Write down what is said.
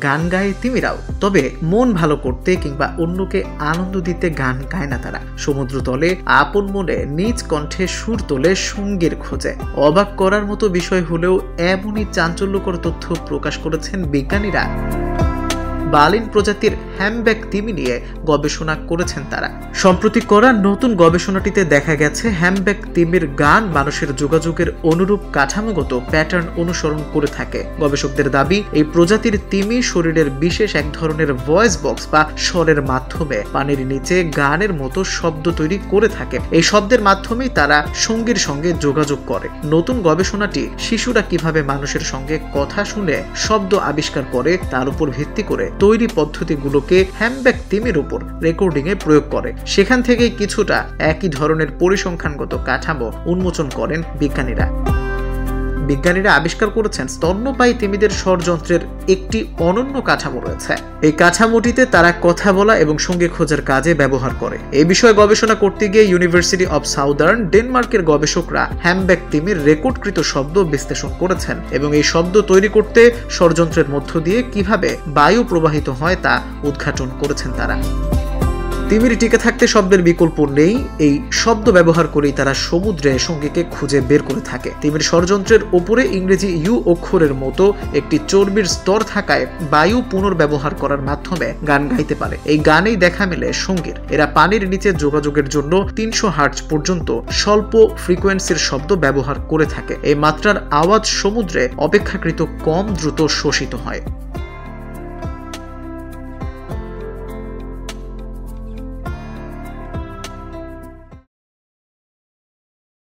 গান গায় তিমিরাও, তবে মন ভালো করতে কিংবা অন্যকে আনন্দ দিতে গান গায় না তারা। সমুদ্র তলে আপন মনে নিজ কণ্ঠে সুর তোলে সঙ্গীর খোঁজে। অবাক করার মতো বিষয় হলেও এমনই চাঞ্চল্যকর তথ্য প্রকাশ করেছেন বিজ্ঞানীরা। বালিন প্রজাতির হ্যামব্যাক তিমি নিয়ে গবেষণা করেছেন তারা। সম্প্রতি করা নতুন গবেষণাটিতে দেখা গেছে হ্যামব্যাক তিমির গান মানুষের যোগাযোগের অনুরূপ কাঠামোগত প্যাটার্ন অনুসরণ করে থাকে। গবেষকদের দাবি, এই প্রজাতির তিমি শরীরের বিশেষ এক ধরনের ভয়েস বক্স বা স্বরের মাধ্যমে পানির নিচে গানের মতো শব্দ তৈরি করে থাকে। এই শব্দের মাধ্যমেই তারা সঙ্গীর সঙ্গে যোগাযোগ করে। নতুন গবেষণাটি শিশুরা কিভাবে মানুষের সঙ্গে কথা শুনে শব্দ আবিষ্কার করে তার উপর ভিত্তি করে তৈরি পদ্ধতিগুলোকে হ্যামব্যাক তিমির উপর রেকর্ডিং এ প্রয়োগ করে। সেখান থেকেই কিছুটা একই ধরনের পরিসংখ্যানগত কাঠামো উন্মোচন করেন বিজ্ঞানীরা। আবিষ্কার করেছেন স্তন্যপায়ী তিমিদের স্বরযন্ত্রের একটি অনন্য কাঠামো রয়েছে। এই কাঠামোটিতে তারা কথা বলা এবং সঙ্গী খোঁজার কাজে ব্যবহার করে। এই বিষয়ে গবেষণা করতে গিয়ে ইউনিভার্সিটি অব সাউদার্ন ডেনমার্কের গবেষকরা হ্যামব্যাক তিমির রেকর্ডকৃত শব্দ বিশ্লেষণ করেছেন এবং এই শব্দ তৈরি করতে স্বরযন্ত্রের মধ্য দিয়ে কিভাবে বায়ু প্রবাহিত হয় তা উদ্ঘাটন করেছেন তারা। তিমির টিকে থাকতে শব্দের বিকল্প নেই। এই শব্দ ব্যবহার করেই তারা সমুদ্রে সঙ্গীকে খুঁজে বের করে থাকে। তিমির স্বরযন্ত্রের উপরে ইংরেজি ইউ অক্ষরের মতো একটি চর্বির স্তর থাকায় বায়ু পুনর্ব্যবহার করার মাধ্যমে গান গাইতে পারে। এই গানেই দেখা মেলে সঙ্গীর। এরা পানির নিচে যোগাযোগের জন্য 300 হার্টজ পর্যন্ত স্বল্প ফ্রিকোয়েন্সির শব্দ ব্যবহার করে থাকে। এই মাত্রার আওয়াজ সমুদ্রে অপেক্ষাকৃত কম দ্রুত শোষিত হয়।